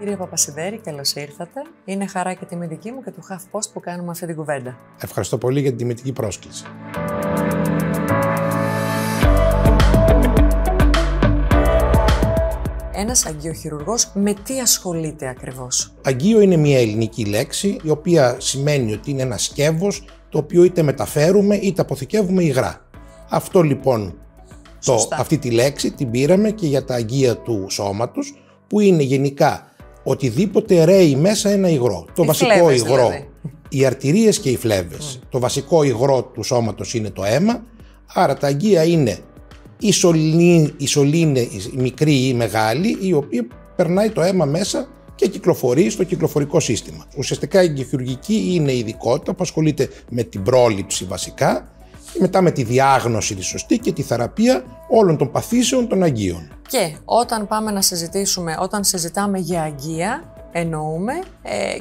Κύριε Παπασιδέρη, καλώς ήρθατε. Είναι χαρά και τιμή δική μου και του HuffPost που κάνουμε αυτή την κουβέντα. Ευχαριστώ πολύ για την τιμητική πρόσκληση. Ένας αγγειοχειρουργός με τι ασχολείται ακριβώς? Αγγείο είναι μια ελληνική λέξη, η οποία σημαίνει ότι είναι ένα σκεύος το οποίο είτε μεταφέρουμε είτε αποθηκεύουμε υγρά. Αυτό λοιπόν, αυτή τη λέξη την πήραμε και για τα αγγεία του σώματος, που είναι γενικά οτιδήποτε ρέει μέσα ένα υγρό. Το βασικό υγρό, δηλαδή. Οι αρτηρίες και οι φλέβες. Το βασικό υγρό του σώματος είναι το αίμα, άρα τα αγγεία είναι η σωλήνη, μικρή ή μεγάλη, η οποία περνάει το αίμα μέσα και κυκλοφορεί στο κυκλοφορικό σύστημα. Ουσιαστικά η αγγειοχειρουργική είναι η ειδικότητα που ασχολείται με την πρόληψη βασικά, και μετά με τη διάγνωση τη σωστή και τη θεραπεία όλων των παθήσεων των αγγείων. Και όταν πάμε να συζητήσουμε, όταν συζητάμε για αγγεία, εννοούμε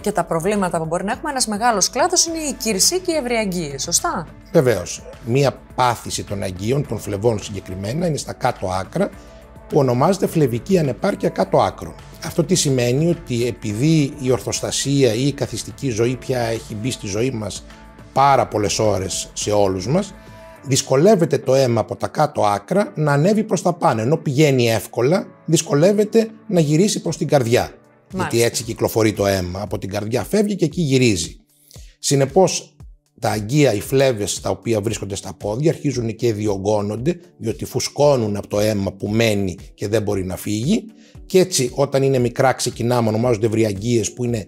και τα προβλήματα που μπορεί να έχουμε, ένας μεγάλος κλάδος είναι η κυρσή και οι ευρυαγγείες, σωστά? Βεβαίως. Μία πάθηση των αγγείων, των φλεβών συγκεκριμένα, είναι στα κάτω άκρα, που ονομάζεται φλεβική ανεπάρκεια κάτω άκρων. Αυτό τι σημαίνει? Ότι επειδή η ορθοστασία ή η καθιστική ζωή πια έχει μπει στη ζωή μας πάρα πολλές ώρες σε όλους μας, δυσκολεύεται το αίμα από τα κάτω άκρα να ανέβει προς τα πάνω, ενώ πηγαίνει εύκολα, δυσκολεύεται να γυρίσει προς την καρδιά. Μάλιστα. Γιατί έτσι κυκλοφορεί το αίμα, από την καρδιά φεύγει και εκεί γυρίζει. Συνεπώς τα αγγεία, οι φλέβες τα οποία βρίσκονται στα πόδια αρχίζουν και διωγγώνονται, διότι φουσκώνουν από το αίμα που μένει και δεν μπορεί να φύγει, και έτσι όταν είναι μικρά ξεκινάμε, ονομάζονται ευρυαγγείες, που είναι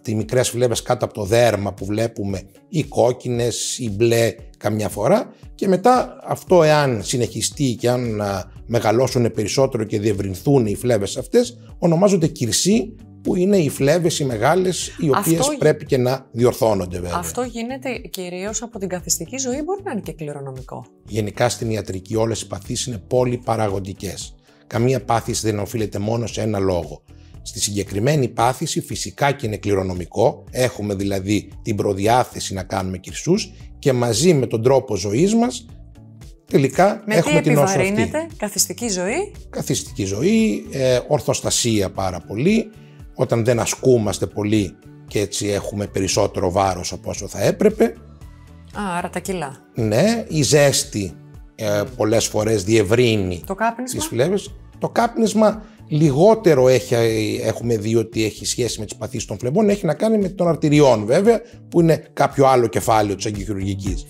οι μικρές φλέβες κάτω από το δέρμα που βλέπουμε, οι κόκκινες, οι μπλε καμιά φορά, και μετά αυτό, εάν συνεχιστεί και αν μεγαλώσουν περισσότερο και διευρυνθούν οι φλέβες αυτές, ονομάζονται κυρσή, που είναι οι φλέβες οι μεγάλες, οι οποίες πρέπει και να διορθώνονται βέβαια. Αυτό γίνεται κυρίως από την καθιστική ζωή, μπορεί να είναι και κληρονομικό? Γενικά στην ιατρική όλες οι παθήσεις είναι πολυπαραγοντικές. Καμία πάθηση δεν οφείλεται μόνο σε ένα λόγο. Στη συγκεκριμένη πάθηση φυσικά και είναι κληρονομικό, έχουμε δηλαδή την προδιάθεση να κάνουμε κυρσούς και μαζί με τον τρόπο ζωής μας τελικά έχουμε την νόσο αυτή. Με τι επιβαρύνεται? Καθιστική ζωή. Καθιστική ζωή, ορθοστασία πάρα πολύ, όταν δεν ασκούμαστε πολύ και έτσι έχουμε περισσότερο βάρος από όσο θα έπρεπε. Άρα τα κιλά. Ναι, η ζέστη πολλές φορές διευρύνει τις φλέβες. Το κάπνισμα λιγότερο έχουμε δει ότι έχει σχέση με τις παθήσεις των φλεβών, έχει να κάνει με των αρτηριών βέβαια, που είναι κάποιο άλλο κεφάλαιο της αγγειοχειρουργικής.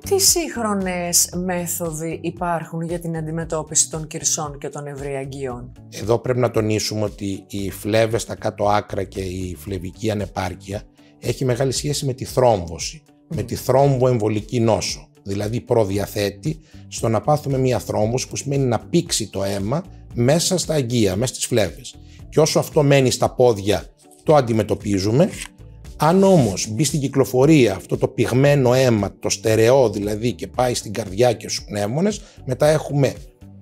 Τι σύγχρονες μέθοδοι υπάρχουν για την αντιμετώπιση των κυρσών και των ευρυαγγείων? Εδώ πρέπει να τονίσουμε ότι οι φλέβες στα κάτω άκρα και η φλεβική ανεπάρκεια έχει μεγάλη σχέση με τη θρόμβωση, με τη θρόμβοεμβολική νόσο. Δηλαδή προδιαθέτει στο να πάθουμε μια θρόμβωση, που σημαίνει να πήξει το αίμα μέσα στα αγγεία, μέσα στις φλέβες. Και όσο αυτό μένει στα πόδια, το αντιμετωπίζουμε. Αν όμως μπει στην κυκλοφορία αυτό το πυγμένο αίμα, το στερεό δηλαδή, και πάει στην καρδιά και στους πνεύμονες, μετά έχουμε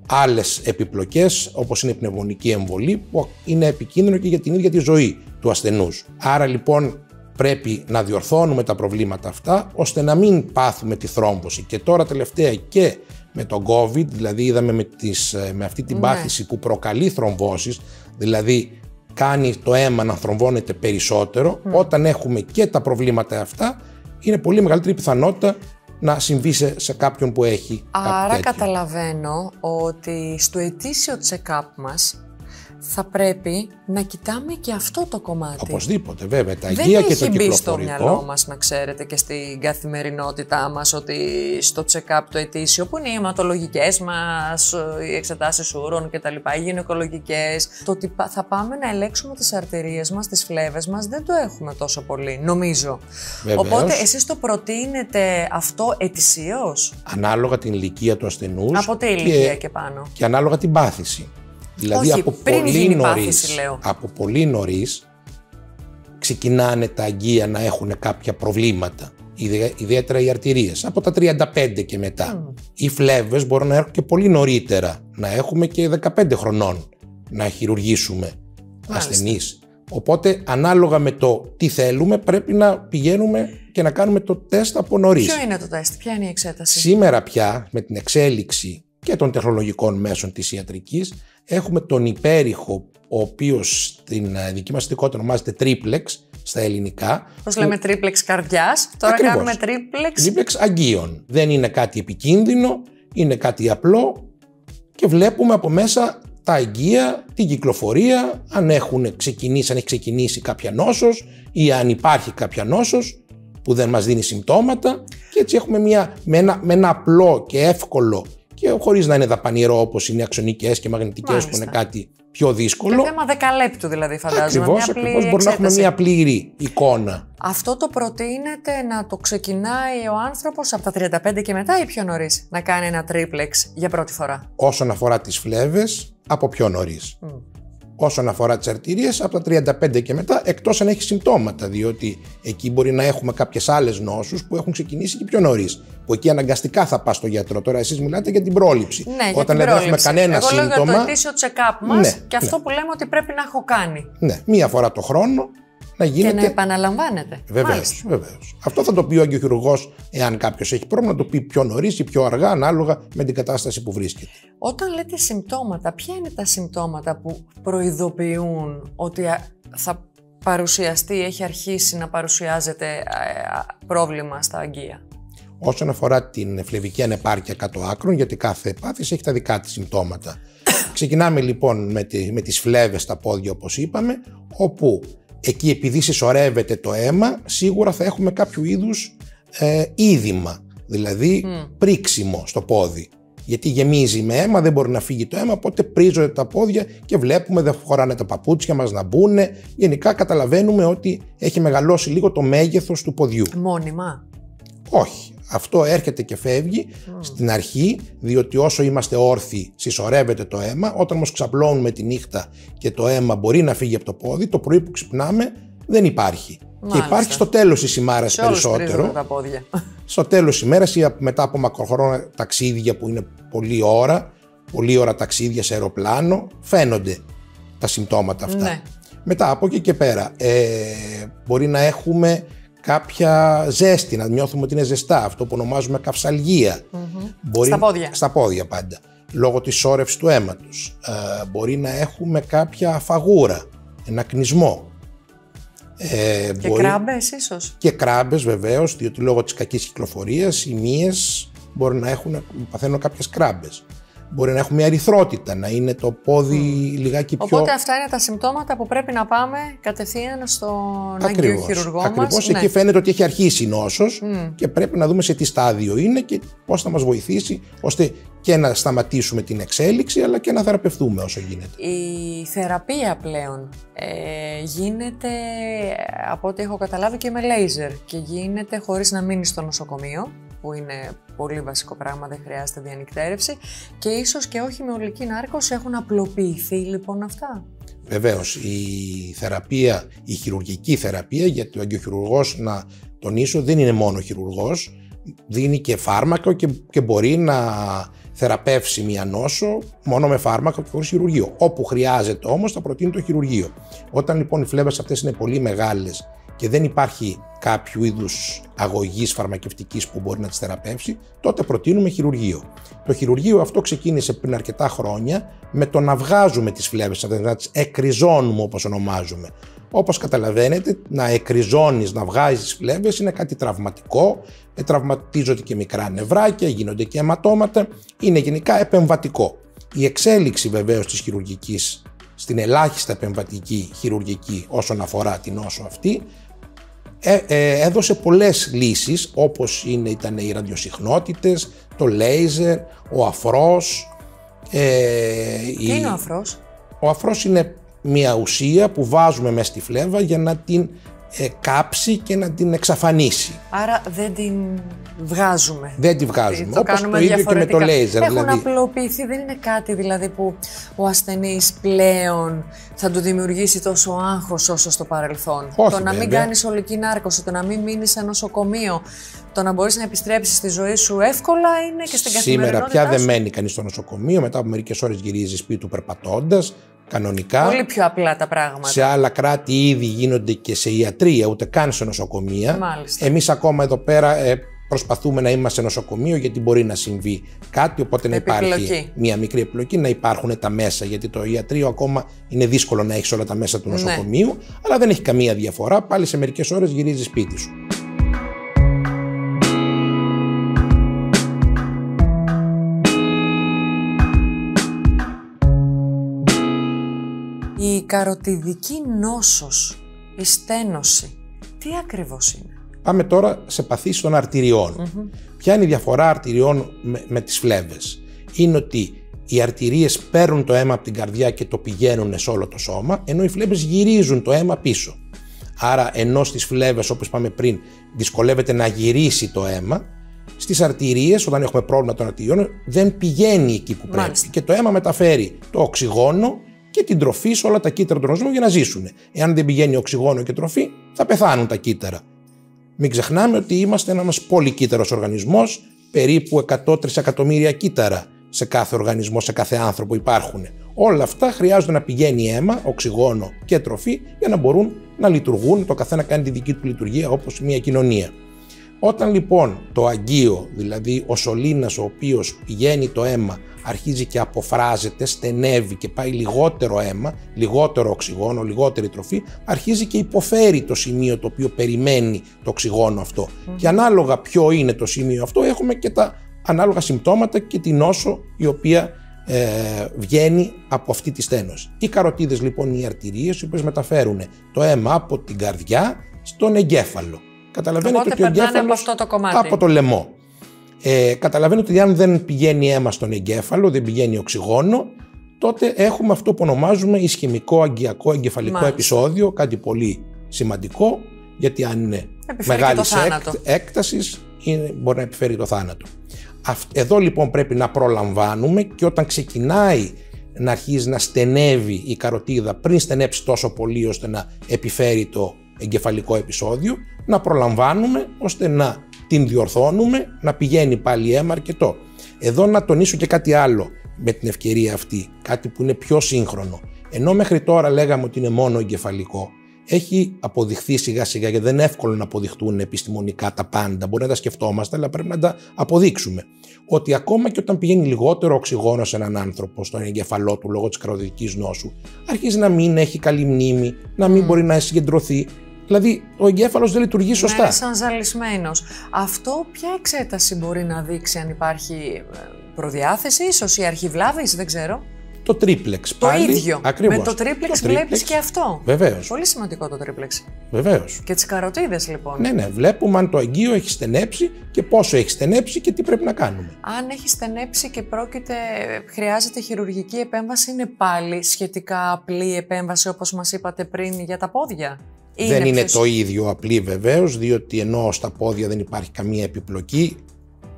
άλλες επιπλοκές, όπως είναι η πνευμονική εμβολή, που είναι επικίνδυνο και για την ίδια τη ζωή του ασθενούς. Άρα λοιπόν πρέπει να διορθώνουμε τα προβλήματα αυτά, ώστε να μην πάθουμε τη θρόμβωση. Και τώρα τελευταία και με τον COVID, δηλαδή είδαμε με αυτή την πάθηση που προκαλεί θρομβώσεις, δηλαδή κάνει το αίμα να θρομβώνεται περισσότερο, όταν έχουμε και τα προβλήματα αυτά, είναι πολύ μεγαλύτερη πιθανότητα να συμβεί σε κάποιον που έχει. Άρα καταλαβαίνω ότι στο ετήσιο check-up μας θα πρέπει να κοιτάμε και αυτό το κομμάτι. Οπωσδήποτε, βέβαια. Τα αγγεία και το κυκλοφορικό. Δεν έχει μπει στο μυαλό μας, να ξέρετε, και στην καθημερινότητά μας, ότι στο check-up το ετήσιο, που είναι οι αιματολογικές μας, οι εξετάσεις ούρων κτλ., οι γυναικολογικές, το ότι θα πάμε να ελέγξουμε τις αρτηρίες μας, τις φλέβες μας, δεν το έχουμε τόσο πολύ, νομίζω. Βεβαίως. Οπότε εσείς το προτείνετε αυτό ετησίως? Ανάλογα την ηλικία του ασθενούς. Από τι ηλικία και πάνω? Και ανάλογα την πάθηση. Δηλαδή όχι, από πολύ νωρίς ξεκινάνε τα αγγεία να έχουν κάποια προβλήματα, ιδιαίτερα οι αρτηρίες, από τα 35 και μετά. Οι φλέβες μπορούν να έρχονται και πολύ νωρίτερα, να έχουμε και 15 χρονών να χειρουργήσουμε ασθενείς. Οπότε, ανάλογα με το τι θέλουμε, πρέπει να πηγαίνουμε και να κάνουμε το τεστ από νωρίς. Ποιο είναι το τεστ, ποια είναι η εξέταση? Σήμερα πια, με την εξέλιξη και των τεχνολογικών μέσων της ιατρικής, έχουμε τον υπέρηχο, ο οποίος στην δική μας ειδικότητα ονομάζεται triplex στα ελληνικά. Πώς λέμε triplex καρδιάς, τώρα Ακριβώς. κάνουμε triplex. Triplex αγγείων. Δεν είναι κάτι επικίνδυνο, είναι κάτι απλό και βλέπουμε από μέσα τα αγγεία, την κυκλοφορία, αν έχει ξεκινήσει κάποια νόσος ή αν υπάρχει κάποια νόσος που δεν μας δίνει συμπτώματα, και έτσι έχουμε με ένα απλό και εύκολο και χωρίς να είναι δαπανηρό όπως είναι οι αξονικές και μαγνητικές που είναι κάτι πιο δύσκολο. Και θέμα δεκαλέπτου δηλαδή, φαντάζομαι. Ακριβώς, μπορεί να έχουμε μια πλήρη εικόνα. Αυτό το προτείνεται να το ξεκινάει ο άνθρωπος από τα 35 και μετά ή πιο νωρίς να κάνει ένα τρίπλεξ για πρώτη φορά? Όσον αφορά τις φλέβες, από πιο νωρίς. Όσον αφορά τις αρτηρίες, από τα 35 και μετά, εκτός αν έχει συμπτώματα, διότι εκεί μπορεί να έχουμε κάποιες άλλες νόσους που έχουν ξεκινήσει και πιο νωρίς. Που εκεί αναγκαστικά θα πας στο γιατρό. Τώρα εσείς μιλάτε για την πρόληψη. Ναι, όταν δεν έχουμε κανένα σύμπτωμα. Εγώ λέω για το ετήσιο check-up μας και αυτό που λέμε ότι πρέπει να έχω κάνει. Ναι, μία φορά το χρόνο να γίνεται. Και να επαναλαμβάνεται. Βεβαίως. Αυτό θα το πει ο αγγειοχειρουργός, εάν κάποιος έχει πρόβλημα, να το πει πιο νωρίς ή πιο αργά, ανάλογα με την κατάσταση που βρίσκεται. Όταν λέτε συμπτώματα, ποια είναι τα συμπτώματα που προειδοποιούν ότι θα παρουσιαστεί, έχει αρχίσει να παρουσιάζεται πρόβλημα στα αγγεία? Όσον αφορά την φλεβική ανεπάρκεια κάτω άκρων, γιατί κάθε πάθηση έχει τα δικά της συμπτώματα. Ξεκινάμε λοιπόν με τις φλέβες στα πόδια, όπως είπαμε, όπου εκεί επειδή συσσωρεύεται το αίμα, σίγουρα θα έχουμε κάποιο είδους είδημα, δηλαδή πρίξιμο στο πόδι. Γιατί γεμίζει με αίμα, δεν μπορεί να φύγει το αίμα, οπότε πρίζονται τα πόδια και βλέπουμε, δεν χωράνε τα παπούτσια μας να μπουνε. Γενικά καταλαβαίνουμε ότι έχει μεγαλώσει λίγο το μέγεθος του ποδιού. Μόνιμα? Όχι. Αυτό έρχεται και φεύγει στην αρχή, διότι όσο είμαστε όρθιοι συσσωρεύεται το αίμα. Όταν όμως ξαπλώνουμε τη νύχτα και το αίμα μπορεί να φύγει από το πόδι, το πρωί που ξυπνάμε δεν υπάρχει. Μάλιστα. Και υπάρχει στο τέλος της ημέρας περισσότερο. Τα πόδια. Στο τέλος της ημέρας ή μετά από μακροχρόνια ταξίδια που είναι πολλή ώρα ταξίδια σε αεροπλάνο, φαίνονται τα συμπτώματα αυτά. Ναι. Μετά από εκεί και πέρα μπορεί να έχουμε κάποια ζέστη, να νιώθουμε ότι είναι ζεστά, αυτό που ονομάζουμε καυσαλγία. Στα πόδια. Στα πόδια πάντα, λόγω της σώρευσης του αίματος. Μπορεί να έχουμε κάποια αφαγούρα, ένα κνισμό. Και κράμπες ίσως. Και κράμπες βεβαίως, διότι λόγω της κακής κυκλοφορίας οι μύες μπορεί να παθαίνουν κάποιες κράμπες. Μπορεί να έχουμε μια ερυθρότητα, να είναι το πόδι λιγάκι πιο... Οπότε αυτά είναι τα συμπτώματα που πρέπει να πάμε κατευθείαν στον αγγειοχειρουργό μας. Ακριβώς, εκεί φαίνεται ότι έχει αρχίσει η νόσος και πρέπει να δούμε σε τι στάδιο είναι και πώς θα μας βοηθήσει, ώστε και να σταματήσουμε την εξέλιξη, αλλά και να θεραπευτούμε όσο γίνεται. Η θεραπεία πλέον γίνεται, από ό,τι έχω καταλάβει, και με λέιζερ και γίνεται χωρίς να μείνει στο νοσοκομείο, που είναι πολύ βασικό πράγμα, δεν χρειάζεται διανυκτέρευση, και ίσως και όχι με ολική νάρκωση. Έχουν απλοποιηθεί λοιπόν αυτά? Βεβαίως, η χειρουργική θεραπεία, γιατί ο αγγειοχειρουργός, να τονίσω, δεν είναι μόνο χειρουργός, δίνει και φάρμακο και μπορεί να θεραπεύσει μια νόσο μόνο με φάρμακο και χωρίς χειρουργείο. Όπου χρειάζεται όμως θα προτείνει το χειρουργείο. Όταν λοιπόν οι φλέβες αυτές είναι πολύ μεγάλες και δεν υπάρχει κάποιο είδους αγωγής φαρμακευτικής που μπορεί να τις θεραπεύσει, τότε προτείνουμε χειρουργείο. Το χειρουργείο αυτό ξεκίνησε πριν αρκετά χρόνια με το να βγάζουμε τις φλέβες, να τις εκριζώνουμε όπως ονομάζουμε. Όπως καταλαβαίνετε, να εκριζώνεις, να βγάζεις τις φλέβες είναι κάτι τραυματικό, τραυματίζονται και μικρά νευράκια, γίνονται και αιματώματα, είναι γενικά επεμβατικό. Η εξέλιξη βεβαίως της χειρουργικής στην ελάχιστα επεμβατική χειρουργική όσον αφορά την νόσο αυτή, έδωσε πολλές λύσεις, όπως ήταν οι ραδιοσυχνότητες, το λέιζερ, ο αφρός. Τι είναι ο αφρός? Ο αφρός είναι μια ουσία που βάζουμε μέσα στη φλέβα για να την κάψει και να την εξαφανίσει. Άρα δεν την βγάζουμε. Δεν τη βγάζουμε, όπως το ίδιο και με το λέιζερ. Έχουν απλοποιηθεί, δεν είναι κάτι δηλαδή που ο ασθενής πλέον θα του δημιουργήσει τόσο άγχος όσο στο παρελθόν. Όχι, το να μην κάνεις ολική νάρκωση, το να μην μείνεις σε νοσοκομείο, το να μπορείς να επιστρέψεις στη ζωή σου εύκολα είναι και στην καθημερινότητά σου. Σήμερα πια δεν μένει κανείς στο νοσοκομείο, μετά από μερικές ώρες γυρίζει σπίτι του περπατώντας, κανονικά. Πολύ πιο απλά τα πράγματα. Σε άλλα κράτη ήδη γίνονται και σε ιατρία, ούτε καν σε νοσοκομεία. Εμείς ακόμα εδώ πέρα προσπαθούμε να είμαστε σε νοσοκομείο, γιατί μπορεί να συμβεί κάτι, οπότε να υπάρχει μια μικρή επιλογή, να υπάρχουν τα μέσα. Γιατί το ιατρείο ακόμα είναι δύσκολο να έχεις όλα τα μέσα του νοσοκομείου, αλλά δεν έχει καμία διαφορά. Πάλι σε μερικές ώρες γυρίζεις σπίτι σου. Η καροτιδική νόσος, η στένωση, τι ακριβώς είναι? Πάμε τώρα σε παθήσεις των αρτηριών. Ποια είναι η διαφορά αρτηριών με τις φλέβες? Είναι ότι οι αρτηρίες παίρνουν το αίμα από την καρδιά και το πηγαίνουν σε όλο το σώμα, ενώ οι φλέβες γυρίζουν το αίμα πίσω. Άρα, ενώ στις φλέβες, όπως είπαμε πριν, δυσκολεύεται να γυρίσει το αίμα, στις αρτηρίες, όταν έχουμε πρόβλημα των αρτηριών, δεν πηγαίνει εκεί που πρέπει. Και το αίμα μεταφέρει το οξυγόνο και την τροφή σε όλα τα κύτταρα του οργανισμού για να ζήσουν. Εάν δεν πηγαίνει οξυγόνο και τροφή, θα πεθάνουν τα κύτταρα. Μην ξεχνάμε ότι είμαστε ένας πολυκύτταρος οργανισμός, περίπου 100 τρισεκατομμύρια κύτταρα σε κάθε οργανισμό, σε κάθε άνθρωπο υπάρχουν. Όλα αυτά χρειάζονται να πηγαίνει αίμα, οξυγόνο και τροφή για να μπορούν να λειτουργούν, το καθένα κάνει τη δική του λειτουργία όπως μια κοινωνία. Όταν λοιπόν το αγκείο, δηλαδή ο σωλήνας ο οποίος πηγαίνει το αίμα, αρχίζει και αποφράζεται, στενεύει και πάει λιγότερο αίμα, λιγότερο οξυγόνο, λιγότερη τροφή, αρχίζει και υποφέρει το σημείο το οποίο περιμένει το οξυγόνο αυτό. Και ανάλογα ποιο είναι το σημείο αυτό, έχουμε και τα ανάλογα συμπτώματα και την νόσο η οποία βγαίνει από αυτή τη στένωση. Οι καροτίδες λοιπόν, οι αρτηρίες, οι οποίες μεταφέρουν το αίμα από την καρδιά στον εγκέφαλο. Καταλαβαίνετε ότι ο εγκέφαλος από το λαιμό. Καταλαβαίνετε ότι αν δεν πηγαίνει αίμα στον εγκέφαλο, δεν πηγαίνει οξυγόνο, τότε έχουμε αυτό που ονομάζουμε ισχαιμικό αγκιακό εγκεφαλικό επεισόδιο, κάτι πολύ σημαντικό, γιατί αν είναι μεγάλης έκτασης μπορεί να επιφέρει το θάνατο. Εδώ λοιπόν πρέπει να προλαμβάνουμε, και όταν ξεκινάει να αρχίζει να στενεύει η καροτίδα, πριν στενέψει τόσο πολύ ώστε να επιφέρει το εγκεφαλικό επεισόδιο, να προλαμβάνουμε ώστε να την διορθώνουμε, να πηγαίνει πάλι αίμα αρκετό. Εδώ να τονίσω και κάτι άλλο με την ευκαιρία αυτή, κάτι που είναι πιο σύγχρονο. Ενώ μέχρι τώρα λέγαμε ότι είναι μόνο εγκεφαλικό, έχει αποδειχθεί σιγά σιγά, γιατί δεν είναι εύκολο να αποδειχτούν επιστημονικά τα πάντα. Μπορεί να τα σκεφτόμαστε, αλλά πρέπει να τα αποδείξουμε. Ότι ακόμα και όταν πηγαίνει λιγότερο οξυγόνο σε έναν άνθρωπο, στον εγκεφαλό του λόγω της καροτιδικής νόσου, αρχίζει να μην έχει καλή μνήμη, να μην μπορεί να συγκεντρωθεί. Δηλαδή, ο εγκέφαλος δεν λειτουργεί σωστά. Είναι σαν ζαλισμένος. Αυτό ποια εξέταση μπορεί να δείξει, αν υπάρχει προδιάθεση, ίσως η αρχή βλάβης, δεν ξέρω. Το τρίπλεξ πάλι. Το ίδιο. Ακριβώς. Με το τρίπλεξ βλέπεις και αυτό. Βεβαίως. Πολύ σημαντικό το τρίπλεξ. Βεβαίως. Και τις καροτίδες λοιπόν. Ναι, βλέπουμε αν το αγκείο έχει στενέψει και πόσο έχει στενέψει και τι πρέπει να κάνουμε. Αν έχει στενέψει και χρειάζεται χειρουργική επέμβαση, είναι πάλι σχετικά απλή επέμβαση, όπως μας είπατε πριν, για τα πόδια? Δεν είναι το ίδιο απλή βεβαίως, διότι ενώ στα πόδια δεν υπάρχει καμία επιπλοκή,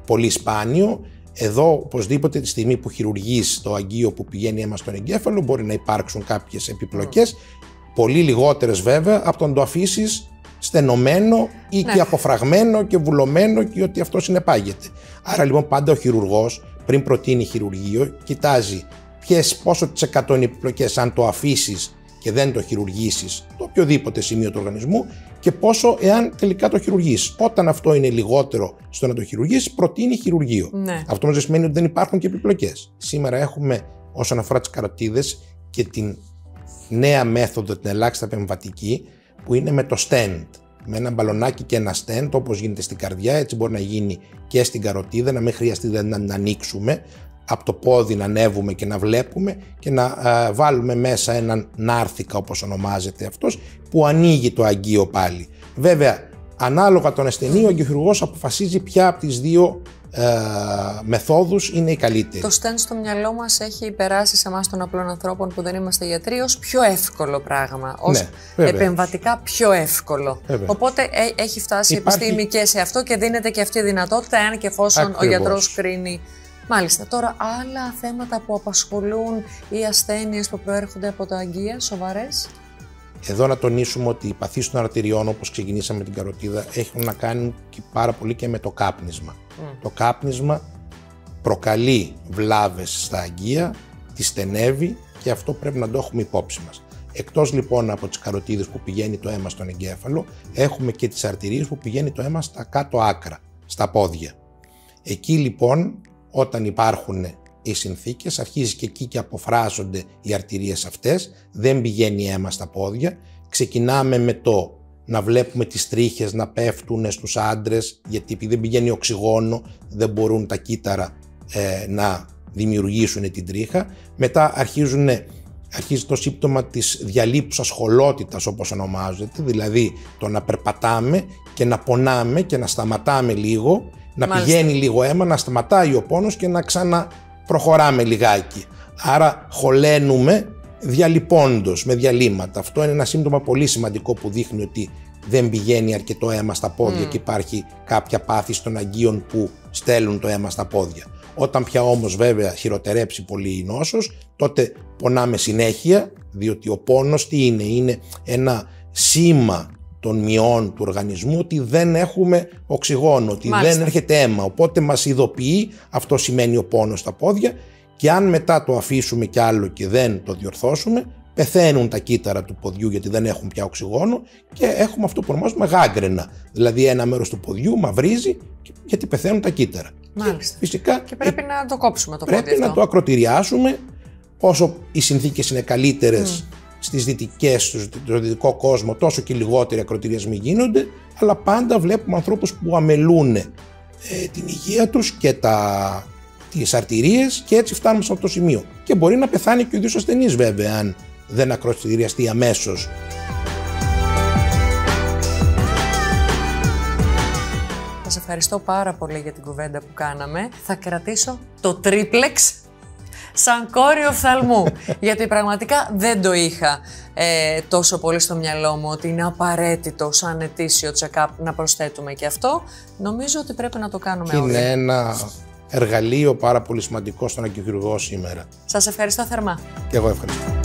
πολύ σπάνιο. Εδώ, οπωσδήποτε, τη στιγμή που χειρουργείς το αγκείο που πηγαίνει αίμα στον εγκέφαλο, μπορεί να υπάρξουν κάποιες επιπλοκές, πολύ λιγότερες βέβαια από το να το αφήσεις στενωμένο ή και αποφραγμένο και βουλωμένο και ότι αυτό συνεπάγεται. Άρα λοιπόν πάντα ο χειρουργός, πριν προτείνει χειρουργείο, κοιτάζει πόσο τις 100 είναι επιπλοκές αν το αφήσεις και δεν το χειρουργήσεις το οποιοδήποτε σημείο του οργανισμού, και πόσο εάν τελικά το χειρουργείς. Όταν αυτό είναι λιγότερο στο να το χειρουργείς, προτείνει χειρουργείο. Αυτό όμως δεν σημαίνει ότι δεν υπάρχουν και επιπλοκές. Σήμερα έχουμε, όσον αφορά τις καροτίδες, και την νέα μέθοδο, την ελάχιστα επεμβατική, που είναι με το stent. Με ένα μπαλονάκι και ένα stent, όπως γίνεται στην καρδιά, έτσι μπορεί να γίνει και στην καροτίδα, να μην χρειαστεί να την ανοίξουμε, από το πόδι να ανέβουμε και να βλέπουμε και να βάλουμε μέσα έναν νάρθηκα, όπως ονομάζεται αυτός, που ανοίγει το αγκείο πάλι. Βέβαια, ανάλογα τον ασθενή, ο αγκιοχειρουργός αποφασίζει ποια από τις δύο μεθόδους είναι η καλύτερη. Το στεν στο μυαλό μας έχει περάσει σε εμάς των απλών ανθρώπων που δεν είμαστε γιατροί ως πιο εύκολο πράγμα, ως επεμβατικά πιο εύκολο. Οπότε έχει φτάσει η επιστήμη και σε αυτό και δίνεται και αυτή η δυνατότητα, εάν και εφόσον ο γιατρός κρίνει. Μάλιστα. Τώρα, άλλα θέματα που απασχολούν ή ασθένειες που προέρχονται από τα αγκεία, σοβαρές? Εδώ να τονίσουμε ότι οι παθήσεις των αρτηριών, όπως ξεκινήσαμε με την καροτίδα, έχουν να κάνουν και πάρα πολύ και με το κάπνισμα. Το κάπνισμα προκαλεί βλάβες στα αγκεία, τη στενεύει και αυτό πρέπει να το έχουμε υπόψη μας. Εκτός λοιπόν από τις καροτίδες που πηγαίνει το αίμα στον εγκέφαλο, έχουμε και τις αρτηρίες που πηγαίνει το αίμα στα κάτω άκρα, στα πόδια. Εκεί λοιπόν, όταν υπάρχουν οι συνθήκες, αρχίζει και εκεί και αποφράζονται οι αρτηρίες αυτές, δεν πηγαίνει αίμα στα πόδια. Ξεκινάμε με το να βλέπουμε τις τρίχες να πέφτουν στους άντρες, γιατί επειδή δεν πηγαίνει οξυγόνο δεν μπορούν τα κύτταρα να δημιουργήσουν την τρίχα. Μετά αρχίζει το σύμπτωμα της διαλείπουσας χολότητας, όπως ονομάζεται, δηλαδή το να περπατάμε και να πονάμε και να σταματάμε λίγο, να πηγαίνει λίγο αίμα, να σταματάει ο πόνος και να ξαναπροχωράμε λιγάκι. Άρα χωλένουμε διαλυπώντος, με διαλύματα. Αυτό είναι ένα σύμπτωμα πολύ σημαντικό που δείχνει ότι δεν πηγαίνει αρκετό αίμα στα πόδια και υπάρχει κάποια πάθηση των αγκίων που στέλνουν το αίμα στα πόδια. Όταν πια όμως βέβαια χειροτερέψει πολύ η νόσος, τότε πονάμε συνέχεια, διότι ο πόνος τι είναι ένα σήμα των μειών του οργανισμού ότι δεν έχουμε οξυγόνο, ότι δεν έρχεται αίμα, οπότε μας ειδοποιεί, αυτό σημαίνει ο πόνος στα πόδια, και αν μετά το αφήσουμε κι άλλο και δεν το διορθώσουμε, πεθαίνουν τα κύτταρα του ποδιού γιατί δεν έχουν πια οξυγόνο και έχουμε αυτό που ονομάζουμε γάγκρενα. Δηλαδή ένα μέρος του ποδιού μαυρίζει γιατί πεθαίνουν τα κύτταρα. Μάλιστα. Φυσικά, και πρέπει να το κόψουμε το πόδι αυτό. Πρέπει να το ακροτηριάσουμε. Όσο οι συνθήκες είναι καλύτερες στις δυτικές, στο δυτικό κόσμο, τόσο και λιγότεροι ακροτηριασμοί γίνονται, αλλά πάντα βλέπουμε ανθρώπους που αμελούν την υγεία τους και τις αρτηρίες και έτσι φτάνουμε σε αυτό το σημείο. Και μπορεί να πεθάνει και ο ίδιος ασθενής βέβαια, αν δεν ακροτηριαστεί αμέσως. Σας ευχαριστώ πάρα πολύ για την κουβέντα που κάναμε. Θα κρατήσω το τρίπλεξ σαν κόρη οφθαλμού, γιατί πραγματικά δεν το είχα τόσο πολύ στο μυαλό μου ότι είναι απαραίτητο σαν ετήσιο check-up να προσθέτουμε και αυτό. Νομίζω ότι πρέπει να το κάνουμε όλοι. Είναι ένα εργαλείο πάρα πολύ σημαντικό στον αγκιοχειρουργό σήμερα. Σας ευχαριστώ θερμά. Και εγώ ευχαριστώ.